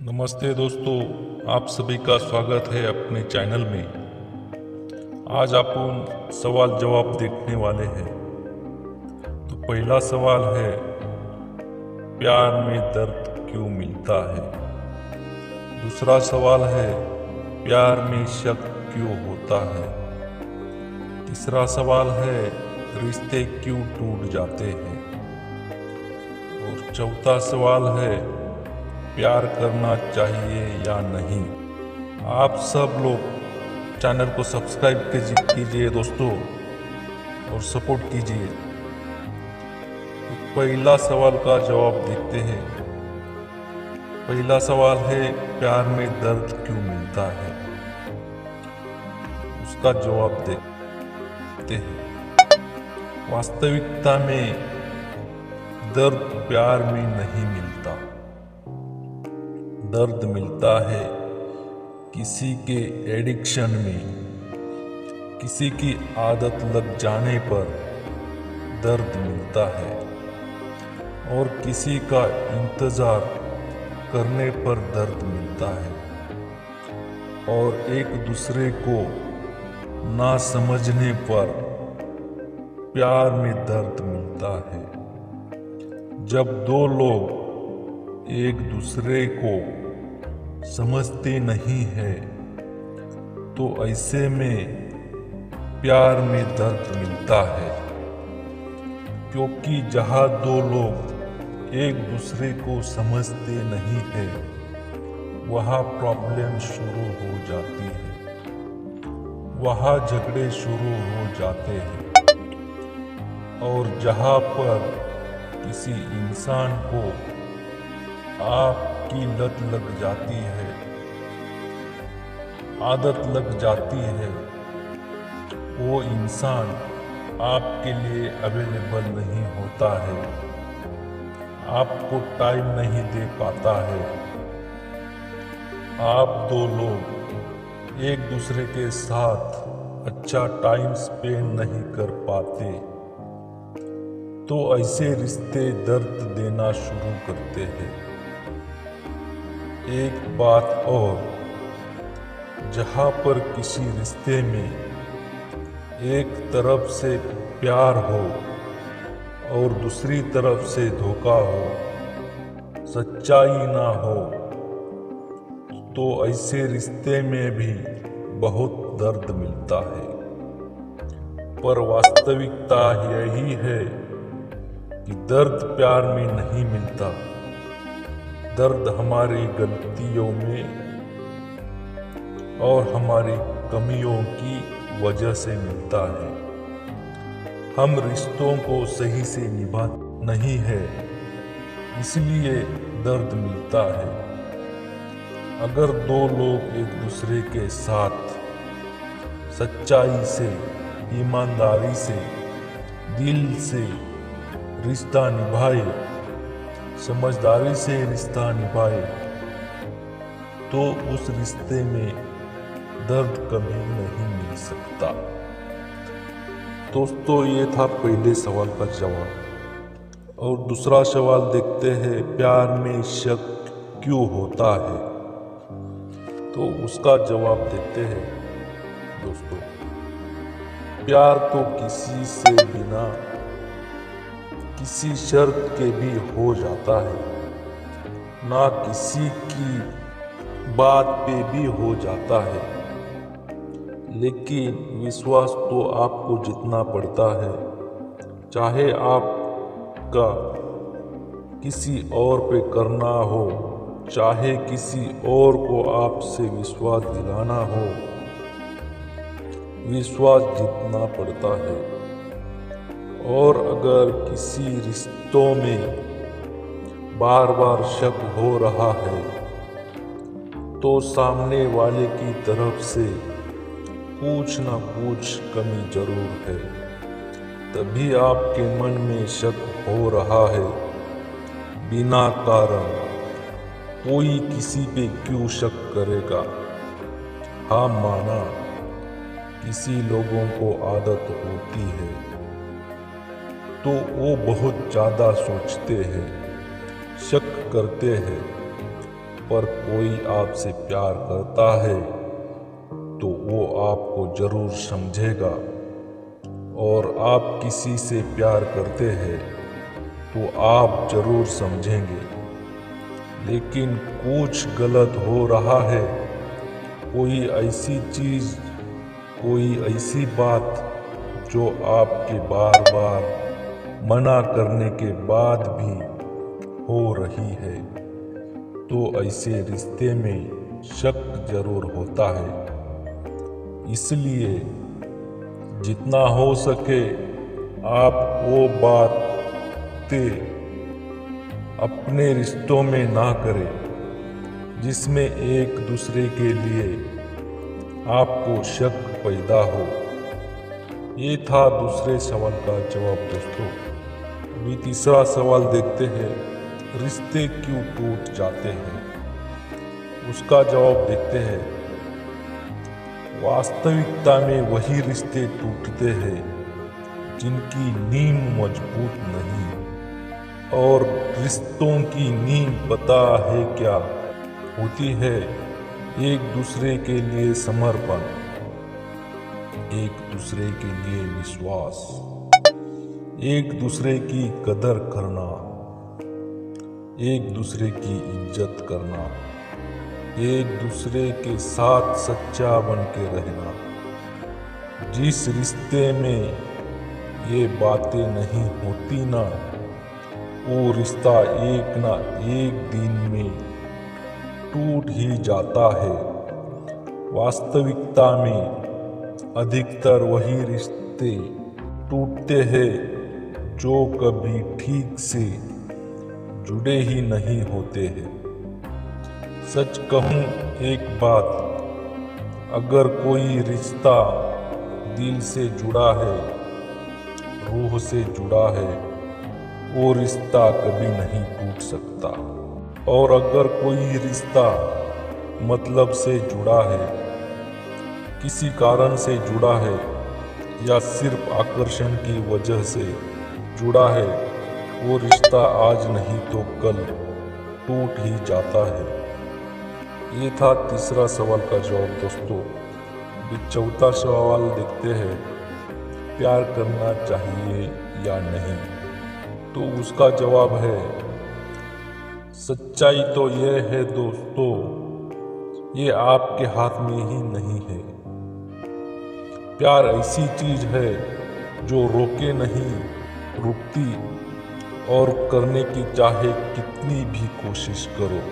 नमस्ते दोस्तों, आप सभी का स्वागत है अपने चैनल में। आज अपन सवाल जवाब देखने वाले हैं। तो पहला सवाल है, प्यार में दर्द क्यों मिलता है। दूसरा सवाल है, प्यार में शक क्यों होता है। तीसरा सवाल है, रिश्ते क्यों टूट जाते हैं। और चौथा सवाल है, प्यार करना चाहिए या नहीं। आप सब लोग चैनल को सब्सक्राइब कीजिए दोस्तों और सपोर्ट कीजिए। तो पहला सवाल का जवाब देखते हैं। पहला सवाल है, प्यार में दर्द क्यों मिलता है। उसका जवाब देखते हैं। वास्तविकता में दर्द प्यार में नहीं मिलता। दर्द मिलता है किसी के एडिक्शन में, किसी की आदत लग जाने पर दर्द मिलता है, और किसी का इंतज़ार करने पर दर्द मिलता है, और एक दूसरे को ना समझने पर प्यार में दर्द मिलता है। जब दो लोग एक दूसरे को समझते नहीं है तो ऐसे में प्यार में दर्द मिलता है, क्योंकि जहाँ दो लोग एक दूसरे को समझते नहीं है वहाँ प्रॉब्लम शुरू हो जाती है, वहाँ झगड़े शुरू हो जाते हैं। और जहाँ पर किसी इंसान को आपकी लत लग जाती है, आदत लग जाती है, वो इंसान आपके लिए अवेलेबल नहीं होता है, आपको टाइम नहीं दे पाता है। आप दो लोग एक दूसरे के साथ अच्छा टाइम स्पेंड नहीं कर पाते, तो ऐसे रिश्ते दर्द देना शुरू करते हैं। एक बात और, जहाँ पर किसी रिश्ते में एक तरफ से प्यार हो और दूसरी तरफ से धोखा हो, सच्चाई ना हो, तो ऐसे रिश्ते में भी बहुत दर्द मिलता है। पर वास्तविकता यही है कि दर्द प्यार में नहीं मिलता। दर्द हमारी गलतियों में और हमारी कमियों की वजह से मिलता है। हम रिश्तों को सही से निभा नहीं है, इसलिए दर्द मिलता है। अगर दो लोग एक दूसरे के साथ सच्चाई से, ईमानदारी से, दिल से रिश्ता निभाए, समझदारी से रिश्ता निभाए, तो उस रिश्ते में दर्द कभी नहीं मिल सकता। दोस्तों, ये था पहले सवाल का जवाब। और दूसरा सवाल देखते हैं, प्यार में शक क्यों होता है। तो उसका जवाब देते हैं दोस्तों। प्यार तो किसी से बिना किसी शर्त के भी हो जाता है, ना किसी की बात पे भी हो जाता है, लेकिन विश्वास तो आपको जितना पड़ता है, चाहे आपका किसी और पे करना हो, चाहे किसी और को आपसे विश्वास दिलाना हो, विश्वास जितना पड़ता है। और अगर किसी रिश्तों में बार बार शक हो रहा है, तो सामने वाले की तरफ से कुछ ना कुछ कमी जरूर है, तभी आपके मन में शक हो रहा है। बिना कारण कोई किसी पे क्यों शक करेगा। हाँ, माना किसी लोगों को आदत होती है तो वो बहुत ज़्यादा सोचते हैं, शक करते हैं, पर कोई आपसे प्यार करता है तो वो आपको जरूर समझेगा, और आप किसी से प्यार करते हैं तो आप जरूर समझेंगे। लेकिन कुछ गलत हो रहा है, कोई ऐसी चीज, कोई ऐसी बात जो आपके बार बार मना करने के बाद भी हो रही है, तो ऐसे रिश्ते में शक जरूर होता है। इसलिए जितना हो सके आप वो बातें अपने रिश्तों में ना करें जिसमें एक दूसरे के लिए आपको शक पैदा हो। ये था दूसरे सवाल का जवाब दोस्तों। अभी तीसरा सवाल देखते हैं, रिश्ते क्यों टूट जाते हैं? उसका जवाब देखते हैं। वास्तविकता में वही रिश्ते टूटते हैं जिनकी नींव मजबूत नहीं, और रिश्तों की नींव पता है क्या होती है? एक दूसरे के लिए समर्पण, एक दूसरे के लिए विश्वास, एक दूसरे की कदर करना, एक दूसरे की इज्जत करना, एक दूसरे के साथ सच्चा बन के रहना। जिस रिश्ते में ये बातें नहीं होती ना, वो रिश्ता एक ना एक दिन में टूट ही जाता है। वास्तविकता में अधिकतर वही रिश्ते टूटते हैं जो कभी ठीक से जुड़े ही नहीं होते हैं। सच कहूं एक बात, अगर कोई रिश्ता दिल से जुड़ा है, रूह से जुड़ा है, वो रिश्ता कभी नहीं टूट सकता। और अगर कोई रिश्ता मतलब से जुड़ा है, किसी कारण से जुड़ा है, या सिर्फ आकर्षण की वजह से जुड़ा है, वो रिश्ता आज नहीं तो कल टूट ही जाता है। ये था तीसरा सवाल का जवाब दोस्तों। अभी चौथा सवाल देखते हैं, प्यार करना चाहिए या नहीं? तो उसका जवाब है, सच्चाई तो ये है दोस्तों, ये आपके हाथ में ही नहीं है। प्यार ऐसी चीज है जो रोके नहीं रुकती, और करने की चाहे कितनी भी कोशिश करो,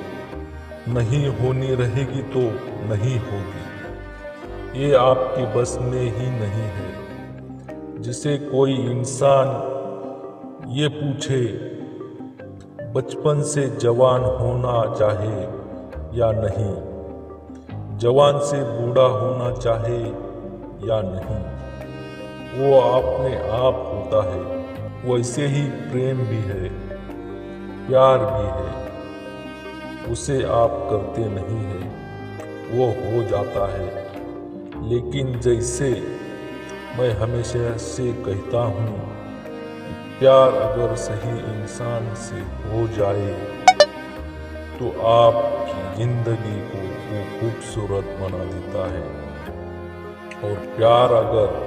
नहीं होनी रहेगी तो नहीं होगी। ये आपके बस में ही नहीं है। जिसे कोई इंसान ये पूछे बचपन से जवान होना चाहे या नहीं, जवान से बूढ़ा होना चाहे या नहीं, वो अपने आप होता है। वैसे ही प्रेम भी है, प्यार भी है, उसे आप करते नहीं हैं, वो हो जाता है। लेकिन जैसे मैं हमेशा से कहता हूँ, प्यार अगर सही इंसान से हो जाए तो आपकी जिंदगी को वो खूबसूरत बना देता है, और प्यार अगर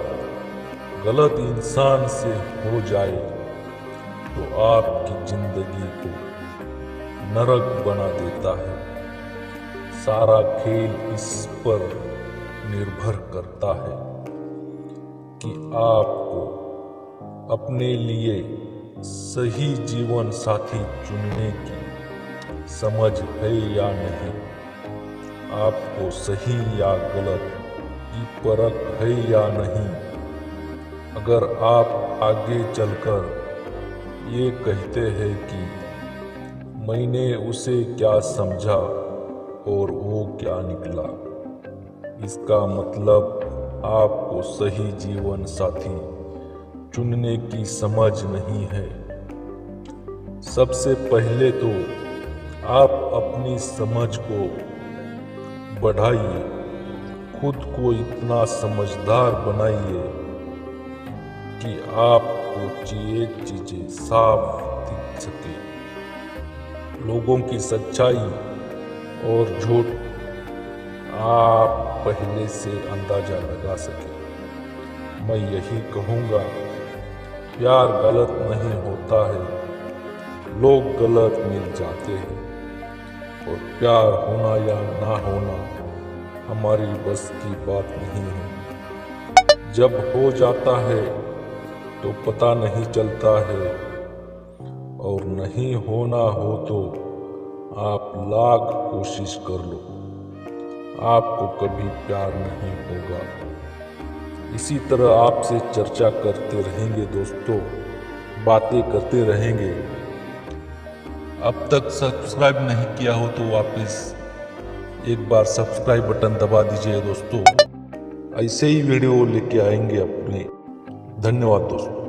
गलत इंसान से हो जाए तो आपकी जिंदगी को नरक बना देता है। सारा खेल इस पर निर्भर करता है कि आपको अपने लिए सही जीवन साथी चुनने की समझ है या नहीं, आपको सही या गलत की परख है या नहीं। अगर आप आगे चलकर ये कहते हैं कि मैंने उसे क्या समझा और वो क्या निकला, इसका मतलब आपको सही जीवन साथी चुनने की समझ नहीं है। सबसे पहले तो आप अपनी समझ को बढ़ाइए, खुद को इतना समझदार बनाइए कि आपको चीजें साफ दिख सके। लोगों की सच्चाई और झूठ आप पहले से अंदाजा लगा सके। मैं यही कहूँगा, प्यार गलत नहीं होता है, लोग गलत मिल जाते हैं। और प्यार होना या ना होना हमारी बस की बात नहीं है। जब हो जाता है तो पता नहीं चलता है, और नहीं होना हो तो आप लाख कोशिश कर लो, आपको कभी प्यार नहीं होगा। इसी तरह आपसे चर्चा करते रहेंगे दोस्तों, बातें करते रहेंगे। अब तक सब्सक्राइब नहीं किया हो तो वापस एक बार सब्सक्राइब बटन दबा दीजिए दोस्तों। ऐसे ही वीडियो लेके आएंगे अपने। धन्यवाद दोस्तों।